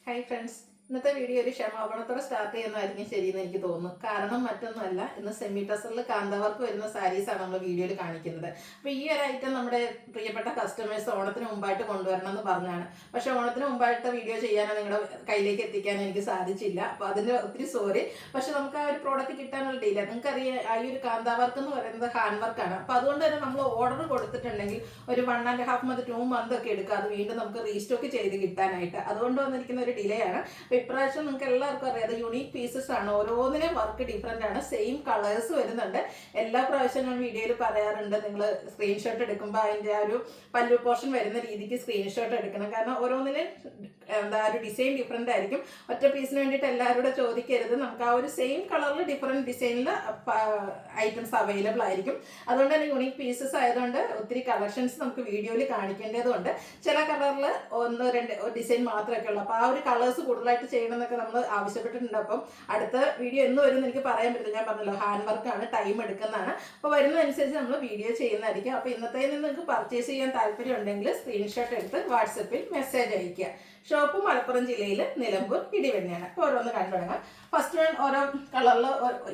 Hi friends, ഇന്നത്തെ video ഒരു ക്ഷമാപണത്തോടെ start ചെയ്യുന്നതായിരിക്കും ശരിയെന്ന് എനിക്ക് തോന്നുന്നു. കാരണം മറ്റൊന്നുമല്ല, ഇന്ന് സെമി ടസറിൽ കാന്തവർക്ക് വരുന്ന സാരീസാണ് നമ്മൾ വീഡിയോയിൽ കാണിക്കുന്നത്. അപ്പോൾ ഈ ഒരു ഐറ്റം നമ്മുടെ പ്രിയപ്പെട്ട കസ്റ്റമേഴ്സ് ഓണത്തിന് മുമ്പായിട്ട് കൊണ്ടുവരണം എന്ന് പറഞ്ഞാണ്. പക്ഷേ ഓണത്തിന് മുമ്പായിട്ട് വീഡിയോ ചെയ്യാനോ നിങ്ങളുടെ കയ്യിലേക്ക് എത്തിക്കാനോ എനിക്ക് സാധിച്ചില്ല. അപ്പോൾ അതിന് ഒത്തിരി സോറി. പക്ഷെ നമുക്ക് ആ ഒരു പ്രോഡക്റ്റ് കിട്ടാനുള്ള ഡിലേ, നിങ്ങൾക്കറിയാം, ആ ഈ ഒരു കാന്തവർക്ക് എന്ന് പറയുന്നത് ഹാൻഡ് വർക്കാണ്. അപ്പോൾ അതുകൊണ്ട് തന്നെ നമ്മൾ ഓർഡർ കൊടുത്തിട്ടുണ്ടെങ്കിൽ ഒരു 1.5 മന്ത് 2 മന്ത് ഒക്കെ എടുക്കുക അത് വീണ്ടും നമുക്ക് റീസ്റ്റോക്ക് ചെയ്ത് കിട്ടാനായിട്ട്. അതുകൊണ്ട് വന്നിരിക്കുന്ന ഒരു ഡിലേ ആണ്. ഇപ്രാവശ്യം നിങ്ങൾക്ക് എല്ലാവർക്കും അറിയാം, യുണീക് പീസസ് ആണ്, ഓരോന്നിനും വർക്ക് ഡിഫറെൻ്റ് ആണ്. സെയിം കളേഴ്സ് വരുന്നുണ്ട്. എല്ലാ പ്രാവശ്യം ഞാൻ വീഡിയോയിൽ പറയാറുണ്ട്, നിങ്ങൾ സ്ക്രീൻഷോട്ട് എടുക്കുമ്പോൾ അതിൻ്റെ ആ ഒരു പല്ലു പോർഷൻ വരുന്ന രീതിക്ക് സ്ക്രീൻഷോട്ട് എടുക്കണം. കാരണം ഓരോന്നിനും ഒരു ഡിസൈൻ ഡിഫറെൻ്റ് ആയിരിക്കും. ഒറ്റ പീസിന് വേണ്ടിയിട്ട് എല്ലാവരോടും ചോദിക്കരുത്. നമുക്ക് ആ ഒരു സെയിം കളറിൽ ഡിഫറെൻറ്റ് ഡിസൈനിൽ ഐറ്റംസ് അവൈലബിൾ ആയിരിക്കും. അതുകൊണ്ട് തന്നെ യുണീക് പീസസ് ആയതുകൊണ്ട് ഒത്തിരി കളക്ഷൻസ് നമുക്ക് വീഡിയോയിൽ കാണിക്കേണ്ടതുണ്ട്. ചില കളറിൽ 1-2 ഡിസൈൻ മാത്രമൊക്കെ ഉള്ളൂ. അപ്പോൾ ആ ഒരു കളേഴ്സ് കൂടുതലായിട്ട് ചെയ്യണമെന്നൊക്കെ നമ്മൾ ആവശ്യപ്പെട്ടിട്ടുണ്ട്. അപ്പം അടുത്ത വീഡിയോ എന്ന് വരുമെന്ന് എനിക്ക് പറയാൻ പറ്റില്ല. ഞാൻ പറഞ്ഞല്ലോ, ഹാൻഡ് വർക്കാണ്, ടൈം എടുക്കുന്നതാണ്. അപ്പോൾ വരുന്നതനുസരിച്ച് നമ്മൾ വീഡിയോ ചെയ്യുന്നതായിരിക്കും. അപ്പോൾ ഇന്നത്തെ നിങ്ങൾക്ക് പർച്ചേസ് ചെയ്യാൻ താല്പര്യം ഉണ്ടെങ്കിൽ സ്ക്രീൻഷോട്ട് എടുത്ത് വാട്സപ്പിൽ മെസ്സേജ് അയയ്ക്കുക. ഷോപ്പ് മലപ്പുറം ജില്ലയിൽ നിലമ്പൂർ ഇടിവെണ്ണയാണ്. ഓരോന്ന് കണ്ടു തുടങ്ങാം. ഫസ്റ്റ് വൺ ഓരോ കളറിൽ,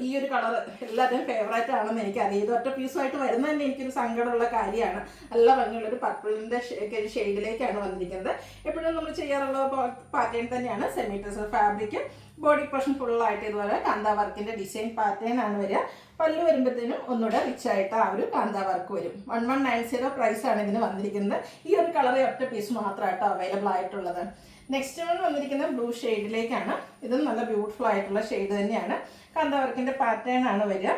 ഈ ഒരു കളർ എല്ലാവരും ഫേവറേറ്റ് ആണെന്ന് എനിക്കറിയാം. ഇത് ഒറ്റ പീസുമായിട്ട് വരുന്നത് തന്നെ എനിക്കൊരു സങ്കടമുള്ള കാര്യമാണ്. നല്ല ഭംഗിയുള്ളൊരു പർപ്പിളിൻ്റെ ഷെയ്ഡിലേക്കാണ് വന്നിരിക്കുന്നത്. എപ്പോഴും നമ്മൾ ചെയ്യാറുള്ള പാറ്റേൺ തന്നെയാണ്. Semi tussar fabric, body portion ഫുള്ളായിട്ട് ഇതുപോലെ കാന്താ വർക്കിൻ്റെ ഡിസൈൻ പാറ്റേൺ ആണ് വരിക. പല്ല് വരുമ്പോഴത്തേനും ഒന്നുകൂടെ റിച്ച് ആയിട്ട് ആ ഒരു കാന്താ വർക്ക് വരും. 1190 പ്രൈസാണ് ഇതിന് വന്നിരിക്കുന്നത്. ഈ ഒരു കളർ ഒറ്റ പീസ് മാത്രമായിട്ടോ അവൈലബിൾ ആയിട്ടുള്ളത്. നെക്സ്റ്റ് വൺ വന്നിരിക്കുന്നത് ബ്ലൂ ഷെയ്ഡിലേക്കാണ്. ഇതും നല്ല ബ്യൂട്ടിഫുൾ ആയിട്ടുള്ള ഷെയ്ഡ് തന്നെയാണ്. കാന്താ വർക്കിൻ്റെ പാറ്റേൺ ആണ് വരിക.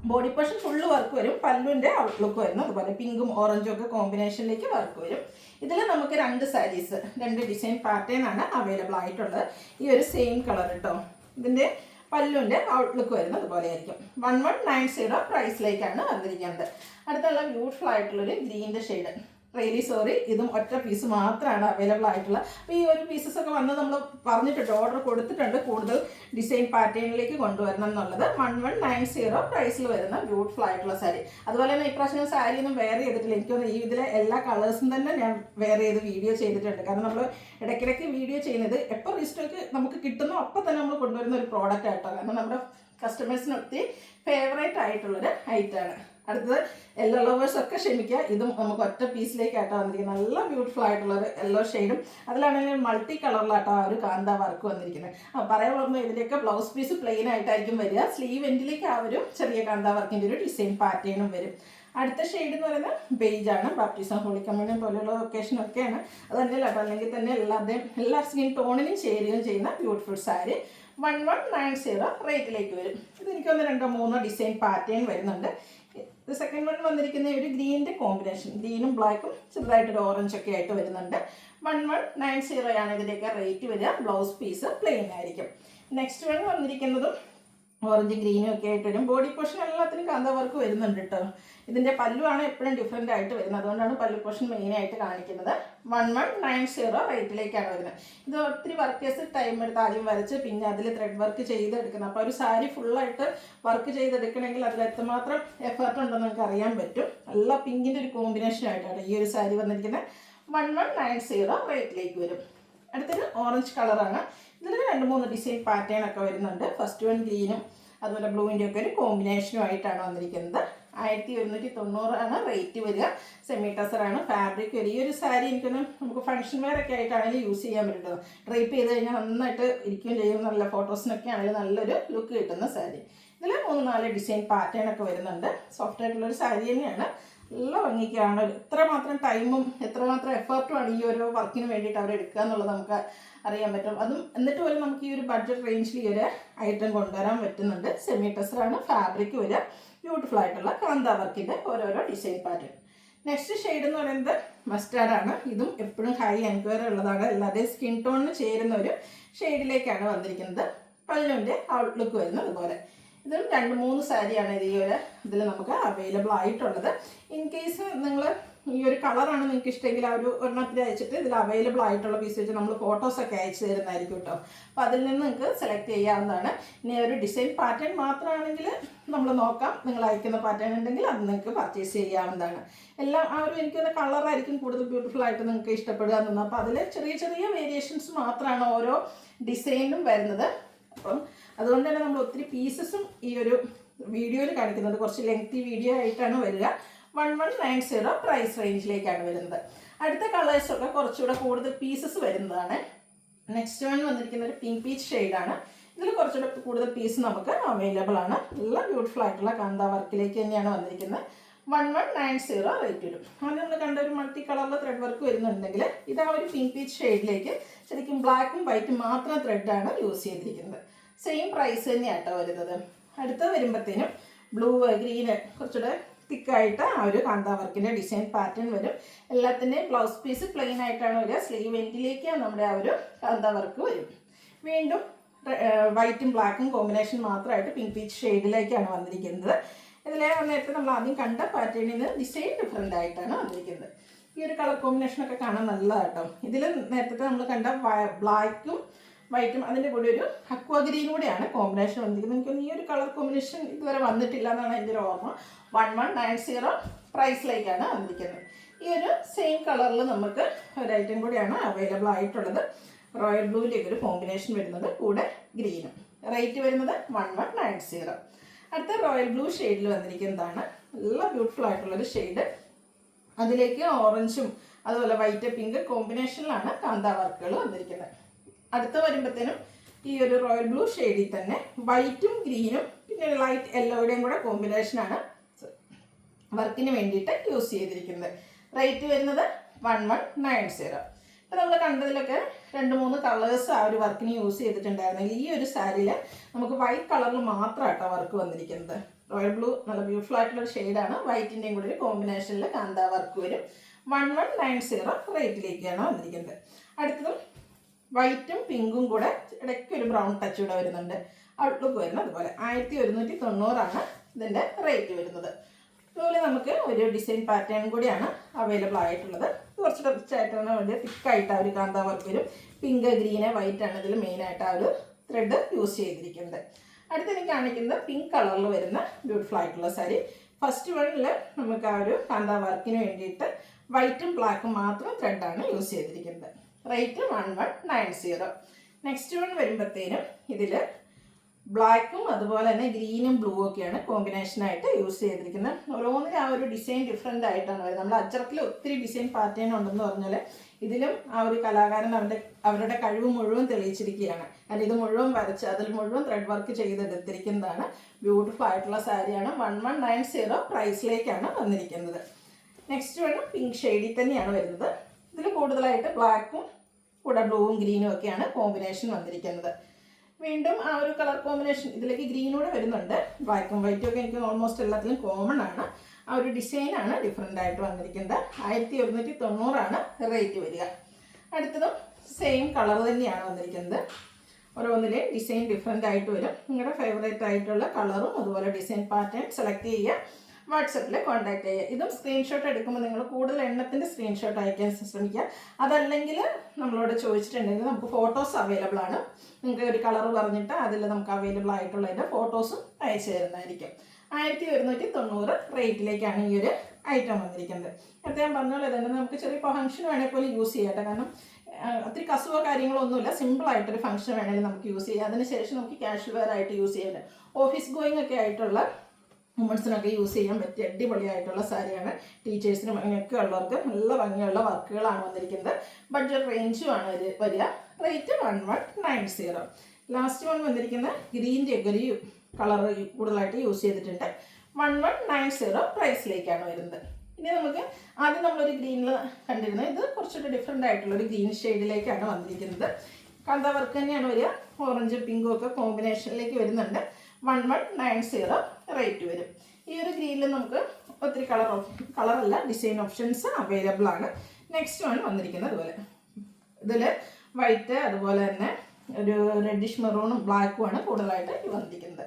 ബോഡി പോർഷൻ ഫുള്ള് വർക്ക് വരും. പല്ലുവിൻ്റെ ഔട്ട്ലുക്ക് വരുന്നു. അതുപോലെ പിങ്കും ഓറഞ്ചും ഒക്കെ കോമ്പിനേഷനിലേക്ക് വർക്ക് വരും. ഇതിൽ നമുക്ക് 2 സാരീസ്, 2 ഡിസൈൻ പാറ്റേൺ ആണ് അവൈലബിൾ ആയിട്ടുള്ളത്. ഈ ഒരു സെയിം കളർ കേട്ടോ. ഇതിൻ്റെ പല്ലുവിൻ്റെ ഔട്ട്ലുക്ക് വരുന്നത് അതുപോലെ ആയിരിക്കും. 1190 പ്രൈസിലേക്കാണ് വന്നിരിക്കുന്നത്. അടുത്തുള്ള ബ്യൂട്ടിഫുൾ ആയിട്ടുള്ളൊരു ഗ്രീൻ്റെ ഷെയ്ഡ്. റിയലി സോറി, ഇതും ഒറ്റ പീസ് മാത്രമാണ് അവൈലബിൾ ആയിട്ടുള്ളത്. അപ്പോൾ ഈ ഒരു പീസസ് ഒക്കെ വന്ന് നമ്മൾ പറഞ്ഞിട്ടുണ്ട്, ഓർഡർ കൊടുത്തിട്ടുണ്ട്, കൂടുതൽ ഡിസൈൻ പാറ്റേണിലേക്ക് കൊണ്ടുവരണം എന്നുള്ളത്. 1190 പ്രൈസിൽ വരുന്ന ബ്യൂട്ടിഫുൾ ആയിട്ടുള്ള സാരി. അതുപോലെ തന്നെ ഇപ്രാവശ്യം സാരി ഒന്നും വെയർ ചെയ്തിട്ടില്ല. എനിക്കൊന്ന് ഈ ഇതിലെ എല്ലാ കളേഴ്സും തന്നെ ഞാൻ വെയർ ചെയ്ത് വീഡിയോ ചെയ്തിട്ടുണ്ട്. കാരണം നമ്മൾ ഇടയ്ക്കിടയ്ക്ക് വീഡിയോ ചെയ്യുന്നത് എപ്പോൾ റീസ്റ്റോക്ക് നമുക്ക് കിട്ടുന്നോ അപ്പോൾ തന്നെ നമ്മൾ കൊണ്ടുവരുന്ന ഒരു പ്രോഡക്റ്റ് ആയിട്ടോ. കാരണം നമ്മുടെ കസ്റ്റമേഴ്സിന് ഒത്തിരി ഫേവറേറ്റ് ആയിട്ടുള്ളൊരു ഐറ്റമാണ്. അടുത്തത് യെല്ലോ ലവേഴ്സ് ഒക്കെ ക്ഷമിക്കുക, ഇതും നമുക്ക് ഒറ്റ പീസിലേക്കായിട്ടോ വന്നിരിക്കുന്നത്. നല്ല ബ്യൂട്ടിഫുൾ ആയിട്ടുള്ളൊരു യെല്ലോ ഷെയ്ഡും അതിലാണെങ്കിൽ മൾട്ടി കളറിലാട്ടോ ആ ഒരു കാന്താ വർക്ക് വന്നിരിക്കുന്നത്. പറയാൻ പോകുമ്പോൾ ഇതിലേക്ക് ബ്ലൗസ് പീസ് പ്ലെയിൻ ആയിട്ടായിരിക്കും വരിക. സ്ലീവ് എൻഡിലേക്ക് ആ ഒരു ചെറിയ കാന്താ വർക്കിൻ്റെ ഒരു ഡിസൈൻ പാറ്റേണും വരും. അടുത്ത ഷെയ്ഡ് എന്ന് പറയുന്നത് ബേജാണ്. ബാപ്റ്റിസം, ഹോളി കമ്മ്യൂണിയൻ പോലെയുള്ള ഒക്കേഷനൊക്കെയാണ്. അത് തന്നെയല്ല കേട്ടോ, അല്ലെങ്കിൽ തന്നെ എല്ലാ സ്കിൻ ടോണിനും ചേരുകയും ചെയ്യുന്ന ബ്യൂട്ടിഫുൾ സാരി. 1190 റേറ്റിലേക്ക് വരും. ഇത് എനിക്കൊന്ന് 2-3 ഡിസൈൻ പാറ്റേൺ വരുന്നുണ്ട്. ഇത് സെക്കൻഡ് വൺ വന്നിരിക്കുന്ന ഒരു ഗ്രീനിൻ്റെ കോമ്പിനേഷൻ, ഗ്രീനും ബ്ലാക്കും ചെറുതായിട്ടൊരു ഓറഞ്ചൊക്കെ ആയിട്ട് വരുന്നുണ്ട്. 1190 ആണ് ഇതിൻ്റെയൊക്കെ റേറ്റ് വരിക. ബ്ലൗസ് പീസ് പ്ലെയിൻ ആയിരിക്കും. നെക്സ്റ്റ് വൺ വന്നിരിക്കുന്നതും ഓറഞ്ച് ഗ്രീനും ഒക്കെ ആയിട്ട് വരും. ബോഡി പോർഷൻ എല്ലാത്തിനും കാന്താ വർക്ക് വരുന്നുണ്ട് കേട്ടോ. ഇതിൻ്റെ പല്ലുവാണ് എപ്പോഴും ഡിഫറെൻ്റ് ആയിട്ട് വരുന്നത്. അതുകൊണ്ടാണ് പല്ലു പോർഷൻ മെയിനായിട്ട് കാണിക്കുന്നത്. 1190 റേറ്റിലേക്കാണ് വരുന്നത്. ഇത് ഒത്തിരി വർക്കേഴ്സ് ടൈം എടുത്ത് ആദ്യം വരച്ച് പിന്നെ അതിൽ ത്രെഡ് വർക്ക് ചെയ്തെടുക്കുന്നത്. അപ്പോൾ ഒരു സാരി ഫുള്ളായിട്ട് വർക്ക് ചെയ്തെടുക്കണമെങ്കിൽ അതിൽ എത്രമാത്രം എഫേർട്ട് ഉണ്ടെന്ന് നമുക്ക് അറിയാൻ പറ്റും. നല്ല പിങ്കിൻ്റെ ഒരു കോമ്പിനേഷൻ ആയിട്ടാണ് ഈ ഒരു സാരി വന്നിരിക്കുന്നത്. 1190 റേറ്റിലേക്ക് വരും. അടുത്തൊരു ഓറഞ്ച് കളറാണ്. ഇതിൽ 2-3 ഡിസൈൻ പാറ്റേൺ ഒക്കെ വരുന്നുണ്ട്. ഫസ്റ്റ് വൺ ഗ്രീനും അതുപോലെ ബ്ലൂവിൻ്റെ ഒക്കെ ഒരു കോമ്പിനേഷനും ആയിട്ടാണ് വന്നിരിക്കുന്നത്. 1190 ആണ് റേറ്റ് വരിക. സെമി ടസറാണ് ഫാബ്രിക് വരിക. ഈ ഒരു സാരി എനിക്കൊന്ന് നമുക്ക് ഫംഗ്ഷൻ വെയർ ഒക്കെ ആയിട്ടാണെങ്കിലും യൂസ് ചെയ്യാൻ പറ്റുന്നത്. ഡ്രൈപ്പ് ചെയ്ത് കഴിഞ്ഞാൽ നന്നായിട്ട് ഇരിക്കുകയും ചെയ്യും. നല്ല ഫോട്ടോസിനൊക്കെ ആണെങ്കിലും നല്ലൊരു ലുക്ക് കിട്ടുന്ന സാരി. ഇതിൽ 3-4 ഡിസൈൻ പാറ്റേൺ ഒക്കെ വരുന്നുണ്ട്. സോഫ്റ്റ് ആയിട്ടുള്ളൊരു സാരി തന്നെയാണ്. നല്ല ഭംഗിക്കാണ്. എത്രമാത്രം ടൈമും എത്രമാത്രം എഫേർട്ടുമാണ് ഈ ഒരു വർക്കിന് വേണ്ടിയിട്ട് അവർ എടുക്കുക എന്നുള്ളത് നമുക്ക് അറിയാൻ പറ്റും. അതും എന്നിട്ട് പോലും നമുക്ക് ഈ ഒരു ബഡ്ജറ്റ് റേഞ്ചിൽ ഈ ഒരു ഐറ്റം കൊണ്ടുവരാൻ പറ്റുന്നുണ്ട്. സെമി ടസറാണ് ഫാബ്രിക് വരിക. ബ്യൂട്ടിഫുൾ ആയിട്ടുള്ള കാന്താ വർക്കിൻ്റെ ഓരോരോ ഡിസൈൻ പാറ്റേൺ. നെക്സ്റ്റ് ഷെയ്ഡ് എന്ന് പറയുന്നത് മസ്റ്റാർഡാണ്. ഇതും എപ്പോഴും ഹൈ എൻക്വയറി ഉള്ളതാണ്. എല്ലാവരുടെയും സ്കിൻ ടോണിന് ചേരുന്ന ഒരു ഷെയ്ഡിലേക്കാണ് വന്നിരിക്കുന്നത്. പല്ലുവിൻ്റെ ഔട്ട്ലുക്ക് വരുന്നത് അതുപോലെ. ഇതും 2-3 സാരിയാണ് ഇതിൽ നമുക്ക് അവൈലബിൾ ആയിട്ടുള്ളത്. ഇൻ കേസ് നിങ്ങൾ ഈ ഒരു കളറാണ് നിങ്ങൾക്ക് ഇഷ്ടമെങ്കിൽ ആ ഒരു ഒരെണ്ണത്തിൽ അയച്ചിട്ട് ഇതിൽ അവൈലബിൾ ആയിട്ടുള്ള പീസ് വെച്ച് നമ്മൾ ഫോട്ടോസൊക്കെ അയച്ചു തരുന്നതായിരിക്കും കേട്ടോ. അപ്പോൾ അതിൽ നിന്ന് നിങ്ങൾക്ക് സെലക്ട് ചെയ്യാവുന്നതാണ്. ഇനി ഒരു ഡിസൈൻ പാറ്റേൺ മാത്രമാണെങ്കിൽ നമ്മൾ നോക്കാം, നിങ്ങൾ അയക്കുന്ന പാറ്റേൺ ഉണ്ടെങ്കിൽ അത് നിങ്ങൾക്ക് പർച്ചേസ് ചെയ്യാവുന്നതാണ്. എല്ലാം ആ ഒരു എനിക്കൊന്ന് കളറായിരിക്കും കൂടുതൽ ബ്യൂട്ടിഫുൾ ആയിട്ട് നിങ്ങൾക്ക് ഇഷ്ടപ്പെടുക എന്ന്. അപ്പോൾ അതിൽ ചെറിയ ചെറിയ വേരിയേഷൻസ് മാത്രമാണ് ഓരോ ഡിസൈനും വരുന്നത്. അപ്പം അതുകൊണ്ട് തന്നെ നമ്മൾ ഒത്തിരി പീസസും ഈ ഒരു വീഡിയോയിൽ കാണിക്കുന്നുണ്ട്. കുറച്ച് ലെങ്തി വീഡിയോ ആയിട്ടാണ് വരിക. 1190 പ്രൈസ് റേഞ്ചിലേക്കാണ് വരുന്നത്. അടുത്ത കളേഴ്സൊക്കെ കുറച്ചുകൂടെ കൂടുതൽ പീസസ് വരുന്നതാണ്. നെക്സ്റ്റ് വൺ വന്നിരിക്കുന്ന ഒരു പിങ്ക് പീച്ച് ഷെയ്ഡാണ്. ഇതിൽ കുറച്ചുകൂടെ കൂടുതൽ പീസ് നമുക്ക് അവൈലബിൾ ആണ്. നല്ല ബ്യൂട്ടിഫുൾ ആയിട്ടുള്ള കാന്ത വർക്കിലേക്ക് തന്നെയാണ് വന്നിരിക്കുന്നത്. 1190 റേറ്റ് വരും. അങ്ങനെ നമ്മൾ കണ്ട ഒരു മൾട്ടി കളറിൽ ത്രെഡ് വർക്ക് വരുന്നുണ്ടെങ്കിൽ ഇത് ആ ഒരു പിങ്ക് പീച്ച് ഷെയ്ഡിലേക്ക് ശരിക്കും ബ്ലാക്കും വൈറ്റും മാത്രം ത്രെഡാണ് യൂസ് ചെയ്തിരിക്കുന്നത്. സെയിം പ്രൈസ് തന്നെയാട്ടോ വരുന്നത്. അടുത്ത വരുമ്പോഴത്തേനും ബ്ലൂ ഗ്രീന് കുറച്ചുകൂടെ തിക്കായിട്ട് ആ ഒരു കാന്ത വർക്കിൻ്റെ ഡിസൈൻ പാറ്റേൺ വരും. എല്ലാത്തിൻ്റെയും ബ്ലൗസ് പീസ് പ്ലെയിൻ ആയിട്ടാണ് വരിക. സ്ലീവ് എൻഡിലേക്ക് നമ്മുടെ ആ ഒരു കാന്ത വർക്ക് വരും. വീണ്ടും വൈറ്റും ബ്ലാക്കും കോമ്പിനേഷൻ മാത്രമായിട്ട് പിങ്ക് പീച്ച് ഷെയ്ഡിലേക്കാണ് വന്നിരിക്കുന്നത്. ഇതിലെ നേരത്തെ നമ്മൾ ആദ്യം കണ്ട പാറ്റേണിൽ നിന്ന് ഡിസൈൻ ഡിഫറെൻ്റ് ആയിട്ടാണ് വന്നിരിക്കുന്നത്. ഈ ഒരു കളർ കോമ്പിനേഷനൊക്കെ കാണാൻ നല്ലതാണ് കേട്ടോ. ഇതിൽ നേരത്തെ നമ്മൾ കണ്ട ബ്ലാക്കും വൈറ്റും അതിൻ്റെ കൂടെ ഒരു അക്വാ ഗ്രീൻ കൂടെയാണ് കോമ്പിനേഷൻ വന്നിരിക്കുന്നത്. എനിക്കൊന്നും ഈ ഒരു കളർ കോമ്പിനേഷൻ ഇതുവരെ വന്നിട്ടില്ല എന്നാണ് എൻ്റെ ഒരു ഓർമ്മ. 1190 പ്രൈസിലേക്കാണ് വന്നിരിക്കുന്നത്. ഈ ഒരു സെയിം കളറിൽ നമുക്ക് ഒരു ഐറ്റം കൂടിയാണ് അവൈലബിൾ ആയിട്ടുള്ളത്. റോയൽ ബ്ലൂവിലേക്ക് ഒരു കോമ്പിനേഷൻ വരുന്നത്, കൂടെ ഗ്രീനും. റേറ്റ് വരുന്നത് 1190. അടുത്ത റോയൽ ബ്ലൂ ഷെയ്ഡിൽ വന്നിരിക്കുന്നതാണ്. നല്ല ബ്യൂട്ടിഫുൾ ആയിട്ടുള്ളൊരു ഷെയ്ഡ്. അതിലേക്ക് ഓറഞ്ചും അതുപോലെ വൈറ്റ് പിങ്ക് കോമ്പിനേഷനിലാണ് കാന്ത വർക്കുകൾ വന്നിരിക്കുന്നത്. അടുത്ത വരുമ്പോഴത്തേനും ഈ ഒരു റോയൽ ബ്ലൂ ഷെയ്ഡിൽ തന്നെ വൈറ്റും ഗ്രീനും പിന്നെ ലൈറ്റ് യെല്ലോയുടെയും കൂടെ കോമ്പിനേഷനാണ് വർക്കിന് വേണ്ടിയിട്ട് യൂസ് ചെയ്തിരിക്കുന്നത്. റേറ്റ് വരുന്നത് 1190. ഇപ്പം നമ്മൾ കണ്ടതിലൊക്കെ 2-3 കളേഴ്സ് ആ ഒരു വർക്കിന് യൂസ് ചെയ്തിട്ടുണ്ടായിരുന്നെങ്കിൽ ഈ ഒരു സാരിയിൽ നമുക്ക് വൈറ്റ് കളറിൽ മാത്രമായിട്ടോ വർക്ക് വന്നിരിക്കുന്നത്. റോയൽ ബ്ലൂ നല്ല ബ്യൂട്ടിഫുൾ ആയിട്ടുള്ള ഷെയ്ഡാണ്. വൈറ്റിൻ്റെയും കൂടി ഒരു കോമ്പിനേഷനിൽ കാന്ത വർക്ക് വരും. 1190 റേറ്റിലേക്കാണ് വന്നിരിക്കുന്നത്. അടുത്തതും വൈറ്റും പിങ്കും കൂടെ ഇടയ്ക്ക് ഒരു ബ്രൗൺ ടച്ച് കൂടെ വരുന്നുണ്ട്. ഔട്ട്ലുക്ക് വരുന്നത് അതുപോലെ 1190 ഇതിൻ്റെ റേറ്റ് വരുന്നത്. അതുപോലെ നമുക്ക് ഒരു ഡിസൈൻ പാറ്റേൺ കൂടിയാണ് അവൈലബിൾ ആയിട്ടുള്ളത്. കുറച്ച് ടച്ചായിട്ടാണ് വലിയ തിക്കായിട്ട് ആ ഒരു കാന്ത വർക്ക് വരും. പിങ്ക് ഗ്രീന് വൈറ്റാണ് ഇതിൽ മെയിനായിട്ട് ആ ഒരു ത്രെഡ് യൂസ് ചെയ്തിരിക്കുന്നത്. അടുത്ത് എനിക്ക് കാണിക്കുന്നത് പിങ്ക് കളറിൽ വരുന്ന ബ്യൂട്ടിഫുൾ ആയിട്ടുള്ള സാരി. ഫസ്റ്റ് വണ്ണിൽ നമുക്ക് ആ ഒരു കാന്ത വർക്കിന് വേണ്ടിയിട്ട് വൈറ്റും ബ്ലാക്കും മാത്രം ത്രെഡാണ് യൂസ് ചെയ്തിരിക്കുന്നത്. റേറ്റ് 1190. നെക്സ്റ്റ് വൺ വരുമ്പോഴത്തേനും ഇതിൽ ബ്ലാക്കും അതുപോലെ തന്നെ ഗ്രീനും ബ്ലൂ ഒക്കെയാണ് കോമ്പിനേഷനായിട്ട് യൂസ് ചെയ്തിരിക്കുന്നത്. ഓരോന്നിനും ആ ഒരു ഡിസൈൻ ഡിഫറെൻ്റ് ആയിട്ടാണ് വരുന്നത്. നമ്മൾ അച്ചറക്കിൽ ഒത്തിരി ഡിസൈൻ പാറ്റേൺ ഉണ്ടെന്ന് പറഞ്ഞാൽ ഇതിലും ആ ഒരു കലാകാരൻ അവരുടെ കഴിവ് മുഴുവൻ തെളിയിച്ചിരിക്കുകയാണ്. കാരണം ഇത് മുഴുവൻ വരച്ച് അതിൽ മുഴുവൻ ത്രെഡ് വർക്ക് ചെയ്തെടുത്തിരിക്കുന്നതാണ്. ബ്യൂട്ടിഫുൾ ആയിട്ടുള്ള സാരിയാണ്. 1190 പ്രൈസിലേക്കാണ് വന്നിരിക്കുന്നത്. നെക്സ്റ്റ് വൺ പിങ്ക് ഷെയ്ഡിൽ തന്നെയാണ് വരുന്നത്. ഇതിൽ കൂടുതലായിട്ട് ബ്ലാക്കും കൂടെ ബ്ലൂവും ഗ്രീനും ഒക്കെയാണ് കോമ്പിനേഷൻ വന്നിരിക്കുന്നത്. വീണ്ടും ആ ഒരു കളർ കോമ്പിനേഷൻ ഇതിലേക്ക് ഗ്രീനൂടെ വരുന്നുണ്ട്. ബ്ലാക്കും വൈറ്റും ഒക്കെ എനിക്ക് ഓൾമോസ്റ്റ് എല്ലാത്തിലും കോമൺ ആണ്. ആ ഒരു ഡിസൈനാണ് ഡിഫറെൻ്റ് ആയിട്ട് വന്നിരിക്കുന്നത്. 1190 റേറ്റ് വരിക. അടുത്തതും സെയിം കളർ തന്നെയാണ് വന്നിരിക്കുന്നത്. ഓരോന്നിലെ ഡിസൈൻ ഡിഫറെൻ്റ് ആയിട്ട് വരും. നിങ്ങളുടെ ഫേവറേറ്റ് ആയിട്ടുള്ള കളറും അതുപോലെ ഡിസൈൻ പാറ്റേൺ സെലക്ട് ചെയ്യുക. വാട്സപ്പിൽ കോൺടാക്ട് ചെയ്യുക. ഇതും സ്ക്രീൻഷോട്ട് എടുക്കുമ്പോൾ നിങ്ങൾ കൂടുതൽ എണ്ണത്തിൻ്റെ സ്ക്രീൻഷോട്ട് അയക്കാൻ ശ്രമിക്കുക. അതല്ലെങ്കിൽ നമ്മളോട് ചോദിച്ചിട്ടുണ്ടെങ്കിൽ നമുക്ക് ഫോട്ടോസ് അവൈലബിൾ ആണ്. നിങ്ങൾക്ക് ഒരു കളർ പറഞ്ഞിട്ട് അതിൽ നമുക്ക് അവൈലബിൾ ആയിട്ടുള്ളതിൻ്റെ ഫോട്ടോസും അയച്ചു തരുന്നതായിരിക്കും. 1190 റേറ്റിലേക്കാണ് ഈ ഒരു ഐറ്റം വന്നിരിക്കുന്നത്. നേരത്തെ ഞാൻ പറഞ്ഞോളൂ, തന്നെ നമുക്ക് ചെറിയ ഫംഗ്ഷൻ വേണേൽ പോലും യൂസ് ചെയ്യാം. കാരണം ഒത്തിരി കസുവോ കാര്യങ്ങളോ ഒന്നുമില്ല. സിമ്പിളായിട്ടൊരു ഫംഗ്ഷൻ വേണമെങ്കിൽ നമുക്ക് യൂസ് ചെയ്യാം. അതിനുശേഷം നമുക്ക് ക്യാഷ്വൽ വെയർ ആയിട്ട് യൂസ് ചെയ്യാം. ഓഫീസ് ഗോയിങ് ഒക്കെ ആയിട്ടുള്ള വുമൺസിനൊക്കെ യൂസ് ചെയ്യാൻ പറ്റിയ അടിപൊളിയായിട്ടുള്ള സാരിയാണ്. ടീച്ചേഴ്സിനും അങ്ങനെയൊക്കെ ഉള്ളവർക്ക് നല്ല ഭംഗിയുള്ള വർക്കുകളാണ് വന്നിരിക്കുന്നത്. ബഡ്ജറ്റ് റേഞ്ചുമാണ് വരിക. റേറ്റ് 1190. ലാസ്റ്റ് വൺ വന്നിരിക്കുന്ന ഗ്രീൻ്റെ ഒരു കളർ കൂടുതലായിട്ട് യൂസ് ചെയ്തിട്ടുണ്ട്. 1190 പ്രൈസിലേക്കാണ് വരുന്നത്. ഇനി നമുക്ക് ആദ്യം നമ്മളൊരു ഗ്രീനിൽ കണ്ടിരുന്നത്, ഇത് കുറച്ചുകൂടി ഡിഫറെൻ്റ് ആയിട്ടുള്ളൊരു ഗ്രീൻ ഷെയ്ഡിലേക്കാണ് വന്നിരിക്കുന്നത്. കാന്ത വർക്ക് തന്നെയാണ് വരിക. ഓറഞ്ചും പിങ്കും ഒക്കെ കോമ്പിനേഷനിലേക്ക് വരുന്നുണ്ട്. 1190 റേറ്റ് വരും. ഈ ഒരു ഗ്രീനിൽ നമുക്ക് ഒത്തിരി കളറല്ല ഡിസൈൻ ഓപ്ഷൻസ് അവൈലബിൾ ആണ്. നെക്സ്റ്റ് വൺ വന്നിരിക്കുന്നത് അതുപോലെ ഇതിൽ വൈറ്റ് അതുപോലെ തന്നെ ഒരു റെഡിഷ് മെറൂണും ബ്ലാക്കുമാണ് കൂടുതലായിട്ട് വന്നിരിക്കുന്നത്.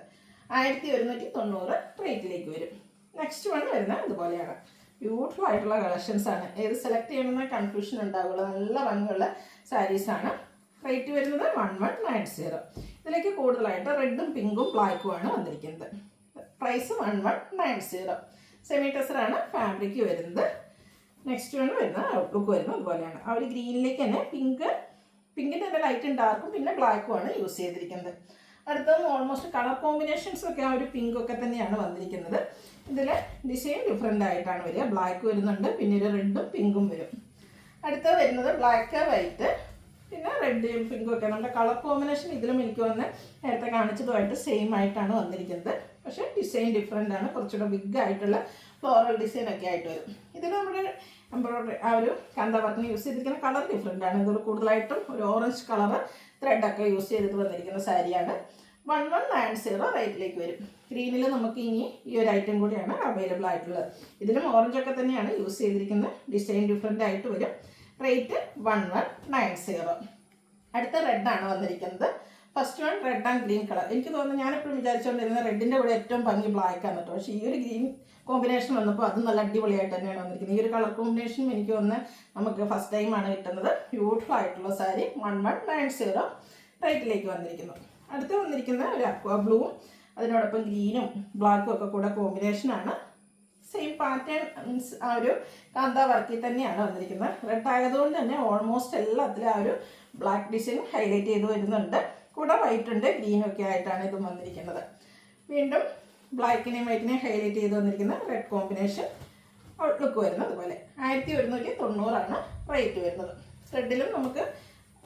1190 റേറ്റിലേക്ക് വരും. നെക്സ്റ്റ് വൺ വരുന്നത് ഇതുപോലെയാണ്. ബ്യൂട്ടിഫുൾ ആയിട്ടുള്ള കളക്ഷൻസ് ആണ്. ഏത് സെലക്ട് ചെയ്യണമെന്ന് കൺഫ്യൂഷൻ ഉണ്ടാവുള്ളൂ. നല്ല ഭംഗിയുള്ള സാരീസാണ്. റേറ്റ് വരുന്നത് 1190. ഇതിലേക്ക് കൂടുതലായിട്ട് റെഡും പിങ്കും ബ്ലാക്കും ആണ് വന്നിരിക്കുന്നത്. പ്രൈസ് 1190. സെമി ടെസറാണ് ഫാബ്രിക് വരുന്നത്. നെക്സ്റ്റ് വൺ വരുന്നത് ഔട്ട്ലുക്ക് വരുന്നത് അതുപോലെയാണ്. ആ ഒരു ഗ്രീനിലേക്ക് തന്നെ പിങ്കിൻ്റെ തന്നെ ലൈറ്റും ഡാർക്കും പിന്നെ ബ്ലാക്കും ആണ് യൂസ് ചെയ്തിരിക്കുന്നത്. അടുത്തത് ഓൾമോസ്റ്റ് കളർ കോമ്പിനേഷൻസ് ഒക്കെ ആ ഒരു പിങ്കൊക്കെ തന്നെയാണ് വന്നിരിക്കുന്നത്. ഇതിൽ ഡിസൈൻ ഡിഫറെൻ്റ് ആയിട്ടാണ് വരിക. ബ്ലാക്ക് വരുന്നുണ്ട്, പിന്നെ ഒരു റെഡും പിങ്കും വരും. അടുത്തത് വരുന്നത് ബ്ലാക്ക് വൈറ്റ് പിന്നെ റെഡും പിങ്കും ഒക്കെ. നമ്മുടെ കളർ കോമ്പിനേഷൻ ഇതിലും എനിക്ക് വന്ന് നേരത്തെ കാണിച്ചതുമായിട്ട് സെയിം ആയിട്ടാണ് വന്നിരിക്കുന്നത്. പക്ഷേ ഡിസൈൻ ഡിഫറെൻ്റ് ആണ്. കുറച്ചുകൂടെ ബിഗ് ആയിട്ടുള്ള ഫ്ലോറൽ ഡിസൈൻ ഒക്കെ ആയിട്ട് വരും. ഇതിൽ നമ്മുടെ എംബ്രോയ്ഡറി ആ ഒരു കാന്ത വർക്കിന് യൂസ് ചെയ്തിരിക്കുന്ന കളർ ഡിഫറെൻ്റ് ആണ്. ഇതൊരു കൂടുതലായിട്ടും ഒരു ഓറഞ്ച് കളർ ത്രെഡൊക്കെ യൂസ് ചെയ്തിട്ട് വന്നിരിക്കുന്ന സാരിയാണ്. 1190 റേറ്റിലേക്ക് വരും. ഗ്രീനിൽ നമുക്ക് ഇനി ഈ ഒരു ഐറ്റം കൂടിയാണ് അവൈലബിൾ ആയിട്ടുള്ളത്. ഇതിലും ഓറഞ്ചൊക്കെ തന്നെയാണ് യൂസ് ചെയ്തിരിക്കുന്നത്. ഡിസൈൻ ഡിഫറെൻ്റ് ആയിട്ട് വരും. റേറ്റ് 1190. അടുത്ത റെഡാണ് വന്നിരിക്കുന്നത്. First one red and green colour. എനിക്ക് തോന്നുന്നു ഞാനെപ്പോഴും വിചാരിച്ചുകൊണ്ടിരുന്നത് റെഡിൻ്റെ കൂടെ ഏറ്റവും ഭംഗി ബ്ലാക്ക് ആണ് കേട്ടോ. പക്ഷേ ഈ ഒരു ഗ്രീൻ കോമ്പിനേഷൻ വന്നപ്പോൾ അത് നല്ല അടിപൊളിയായിട്ട് തന്നെയാണ് വന്നിരിക്കുന്നത്. ഈ ഒരു കളർ കോമ്പിനേഷനും എനിക്ക് തോന്നുന്നത് നമുക്ക് ഫസ്റ്റ് ടൈമാണ് കിട്ടുന്നത്. ബ്യൂട്ടിഫുൾ ആയിട്ടുള്ള സാരി 1190 റേറ്റിലേക്ക് വന്നിരിക്കുന്നു. അടുത്ത് വന്നിരിക്കുന്ന ഒരു അക്വ ബ്ലൂവും അതിനോടൊപ്പം ഗ്രീനും ബ്ലാക്കും ഒക്കെ കൂടെ കോമ്പിനേഷനാണ്. സെയിം പാറ്റേൺ മീൻസ് ആ ഒരു കാന്ത വർക്കിൽ തന്നെയാണ് വന്നിരിക്കുന്നത്. റെഡ് ആയതുകൊണ്ട് തന്നെ ഓൾമോസ്റ്റ് എല്ലാത്തിലും ആ ഒരു ബ്ലാക്ക് ഡിസൈൻ ഹൈലൈറ്റ് ചെയ്ത് വരുന്നുണ്ട്. കൂടെ വൈറ്റ് ഉണ്ട്, ഗ്രീനും ഒക്കെ ആയിട്ടാണ് ഇതും വന്നിരിക്കുന്നത്. വീണ്ടും ബ്ലാക്കിനെയും വൈറ്റിനെയും ഹൈലൈറ്റ് ചെയ്ത് വന്നിരിക്കുന്ന റെഡ് കോമ്പിനേഷൻ ഔട്ട്ലുക്ക് വരുന്നത് അതുപോലെ. 1190 റേറ്റ് വരുന്നത്. റെഡിലും നമുക്ക്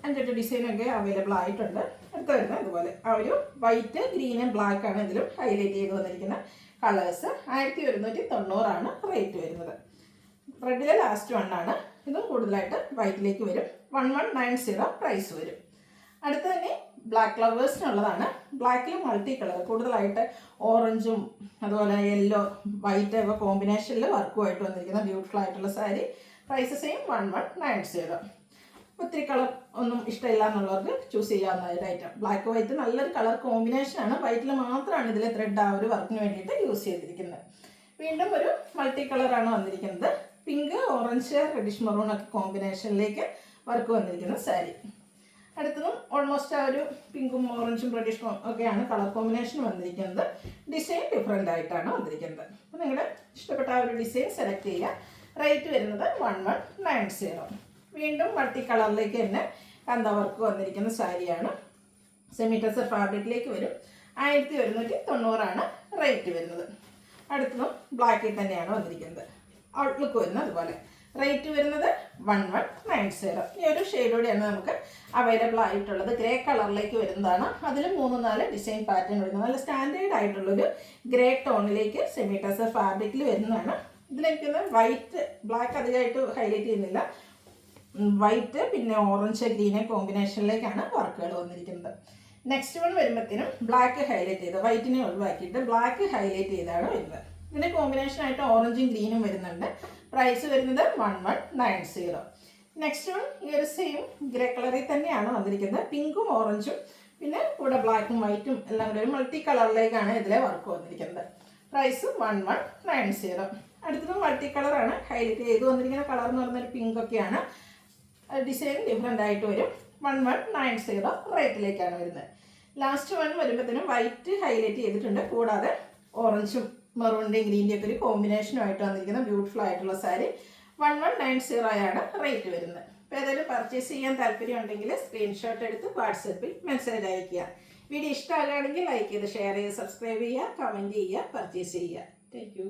5-8 ഡിസൈനൊക്കെ അവൈലബിൾ ആയിട്ടുണ്ട്. അടുത്ത വരുന്നത് അതുപോലെ ആ ഒരു വൈറ്റ് ഗ്രീനും ബ്ലാക്കാണ് ഇതിലും ഹൈലൈറ്റ് ചെയ്ത് വന്നിരിക്കുന്ന കളേഴ്സ്. 1190 റേറ്റ് വരുന്നത്. റെഡിലെ ലാസ്റ്റ് വണ്ണാണ്. ഇതും കൂടുതലായിട്ട് വൈറ്റിലേക്ക് വരും. 1190 പ്രൈസ് വരും. അടുത്ത തന്നെ ബ്ലാക്ക് ലവേഴ്സിനുള്ളതാണ്. ബ്ലാക്കിൽ മൾട്ടി കളർ കൂടുതലായിട്ട് ഓറഞ്ചും അതുപോലെ യെല്ലോ വൈറ്റ് ഒക്കെ കോമ്പിനേഷനിൽ വർക്കുമായിട്ട് വന്നിരിക്കുന്ന ബ്യൂട്ടിഫുൾ ആയിട്ടുള്ള സാരി. Price same 1190. ഒത്തിരി കളർ ഒന്നും ഇഷ്ടമില്ല എന്നുള്ളവർക്ക് ചൂസ് ചെയ്യാവുന്ന ഒരു ഐറ്റം. ബ്ലാക്ക് വൈറ്റ് നല്ലൊരു കളർ കോമ്പിനേഷനാണ്. വൈറ്റിൽ മാത്രമാണ് ഇതിലെ ത്രെഡ് ആ ഒരു വർക്കിന് വേണ്ടിയിട്ട് യൂസ് ചെയ്തിരിക്കുന്നത്. വീണ്ടും ഒരു മൾട്ടി കളറാണ് വന്നിരിക്കുന്നത്. പിങ്ക് ഓറഞ്ച് റെഡിഷ് മെറൂൺ ഒക്കെ കോമ്പിനേഷനിലേക്ക് വർക്ക് വന്നിരിക്കുന്ന സാരി. അടുത്തതും ഓൾമോസ്റ്റ് ആ ഒരു പിങ്കും ഓറഞ്ചും റെഡിഷും ഒക്കെയാണ് കളർ കോമ്പിനേഷൻ വന്നിരിക്കുന്നത്. ഡിസൈൻ ഡിഫറെൻ്റ് ആയിട്ടാണ് വന്നിരിക്കുന്നത്. അപ്പോൾ നിങ്ങളുടെ ഇഷ്ടപ്പെട്ട ആ ഒരു ഡിസൈൻ സെലക്ട് ചെയ്യുക. റേറ്റ് വരുന്നത് 1190. വീണ്ടും മൾട്ടി കളറിലേക്ക് തന്നെ കാന്ത വർക്ക് വന്നിരിക്കുന്ന സാരിയാണ്. സെമി ടെസർ ഫാബ്രിക്കിലേക്ക് വരും. 1190 റേറ്റ് വരുന്നത്. അടുത്തതും ബ്ലാക്കിൽ തന്നെയാണ് വന്നിരിക്കുന്നത്. ഔട്ട്ലുക്ക് വരുന്നത് അതുപോലെ. റേറ്റ് വരുന്നത് 1190. ഈ ഒരു ഷെയ്ഡോടെയാണ് നമുക്ക് അവൈലബിൾ ആയിട്ടുള്ളത്. ഗ്രേ കളറിലേക്ക് വരുന്നതാണ്. അതിൽ 3-4 ഡിസൈൻ പാറ്റേൺ വരുന്നത്. നല്ല സ്റ്റാൻഡേർഡ് ആയിട്ടുള്ളൊരു ഗ്രേ ടോണിലേക്ക് സെമി ടെസർ ഫാബ്രിക്കിൽ വരുന്നതാണ്. ഇതിലേക്ക് വൈറ്റ് ബ്ലാക്ക് അധികമായിട്ട് ഹൈലൈറ്റ് ചെയ്യുന്നില്ല. വൈറ്റ് പിന്നെ ഓറഞ്ച് ഗ്രീന് കോമ്പിനേഷനിലേക്കാണ് വർക്കുകൾ വന്നിരിക്കുന്നത്. നെക്സ്റ്റ് വൺ വരുമ്പോഴത്തേനും ബ്ലാക്ക് ഹൈലൈറ്റ് ചെയ്ത് വൈറ്റിനെ ഒഴിവാക്കിയിട്ട് ബ്ലാക്ക് ഹൈലൈറ്റ് ചെയ്താണ് വരുന്നത്. ഇതിൻ്റെ കോമ്പിനേഷനായിട്ട് ഓറഞ്ചും ഗ്രീനും വരുന്നുണ്ട്. പ്രൈസ് വരുന്നത് 1190. നെക്സ്റ്റ് വൺ ഈ ഒരു സെയിം ഗ്രേ കളറിൽ തന്നെയാണ് വന്നിരിക്കുന്നത്. പിങ്കും ഓറഞ്ചും പിന്നെ കൂടെ ബ്ലാക്കും വൈറ്റും എല്ലാം കൂടെ ഒരു മൾട്ടി കളറിലേക്കാണ് ഇതിലെ വർക്ക് വന്നിരിക്കുന്നത്. പ്രൈസ് 1190. അടുത്തതും മൾട്ടി കളറാണ്. ഹൈലൈറ്റ് ചെയ്ത് വന്നിരിക്കുന്ന കളർ എന്ന് പറയുന്നൊരു പിങ്കൊക്കെയാണ്. ഡിസൈൻ ഡിഫറെൻ്റ് ആയിട്ട് വരും. 1190 റേറ്റിലേക്കാണ് വരുന്നത്. ലാസ്റ്റ് വൺ വരുമ്പോഴത്തേനും വൈറ്റ് ഹൈലൈറ്റ് ചെയ്തിട്ടുണ്ട്. കൂടാതെ ഓറഞ്ചും മെറൂണിൻ്റെയും ഗ്രീൻ്റെയും ഒക്കെ ഒരു കോമ്പിനേഷനുമായിട്ട് വന്നിരിക്കുന്ന ബ്യൂട്ടിഫുൾ ആയിട്ടുള്ള സാരി 1190 റേറ്റ് വരുന്നത്. അപ്പോൾ ഏതായാലും പർച്ചേസ് ചെയ്യാൻ താല്പര്യം ഉണ്ടെങ്കിൽ സ്ക്രീൻഷോട്ട് എടുത്ത് വാട്സപ്പിൽ മെസ്സേജ് അയയ്ക്കുക. വീഡിയോ ഇഷ്ടമാകുകയാണെങ്കിൽ ലൈക്ക് ചെയ്ത് ഷെയർ ചെയ്ത് സബ്സ്ക്രൈബ് ചെയ്യുക, കമൻറ്റ് ചെയ്യുക, പർച്ചേസ് ചെയ്യുക. Thank you.